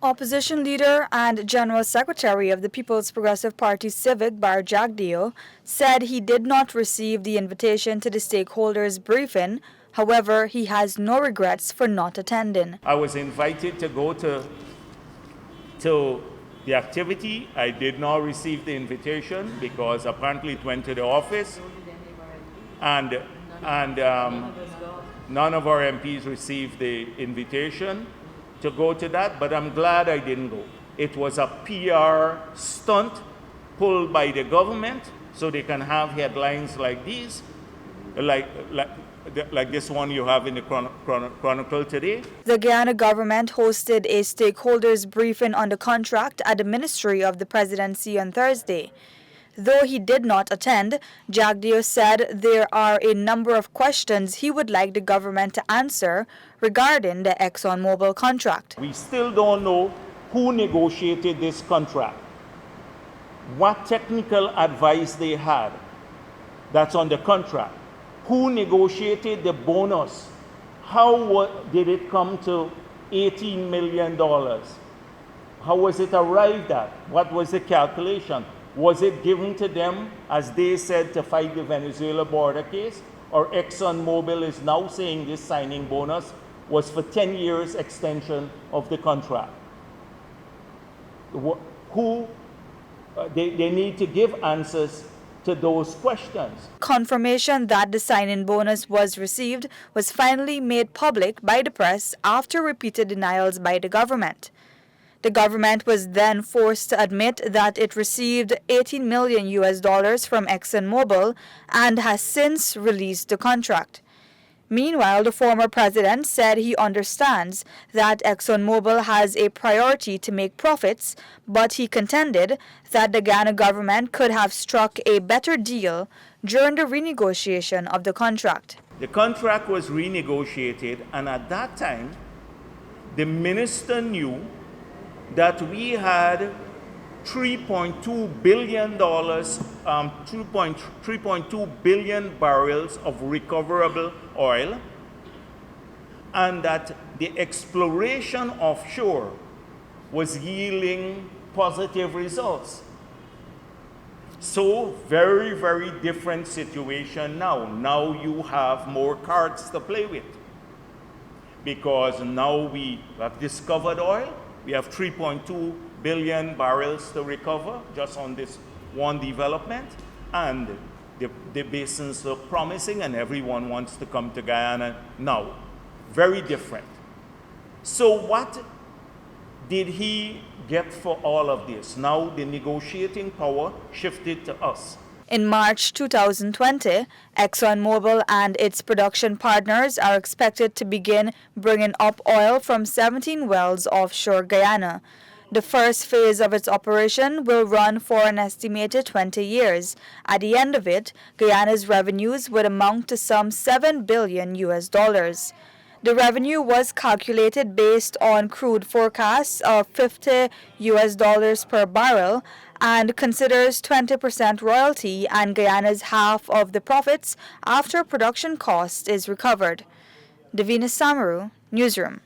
Opposition leader and General Secretary of the People's Progressive Party Civic, Jagdeo, said he did not receive the invitation to the stakeholders' briefing. However, he has no regrets for not attending. I was invited to go to the activity. I did not receive the invitation because apparently it went to the office, and none of our MPs received the invitation to go to that, but I'm glad I didn't go. It was a PR stunt pulled by the government so they can have headlines like these, like this one you have in the Chronicle today. The Guyana government hosted a stakeholders briefing on the contract at the Ministry of the Presidency on Thursday. Though he did not attend, Jagdeo said there are a number of questions he would like the government to answer regarding the ExxonMobil contract. We still don't know who negotiated this contract, what technical advice they had that's on the contract, who negotiated the bonus, how did it come to $18 million, how was it arrived at, what was the calculation? Was it given to them, as they said, to fight the Venezuela border case? Or ExxonMobil is now saying this signing bonus was for 10 years extension of the contract? They need to give answers to those questions. Confirmation that the signing bonus was received was finally made public by the press after repeated denials by the government. The government was then forced to admit that it received $18 million from ExxonMobil and has since released the contract. Meanwhile, the former president said he understands that ExxonMobil has a priority to make profits, but he contended that the Guyana government could have struck a better deal during the renegotiation of the contract. The contract was renegotiated, and at that time, the minister knew that we had $3.2 billion, 3.2 billion barrels of recoverable oil, and that the exploration offshore was yielding positive results. So, very, very different situation now. Now you have more cards to play with, because now we have discovered oil. We have 3.2 billion barrels to recover just on this one development, and the basins look promising, and everyone wants to come to Guyana now. Very different. So what did he get for all of this? Now the negotiating power shifted to us. In March 2020, ExxonMobil and its production partners are expected to begin bringing up oil from 17 wells offshore Guyana. The first phase of its operation will run for an estimated 20 years. At the end of it, Guyana's revenues would amount to some $7 billion. The revenue was calculated based on crude forecasts of $50 per barrel and considers 20% royalty and Guyana's half of the profits after production cost is recovered. Davina Samaru, Newsroom.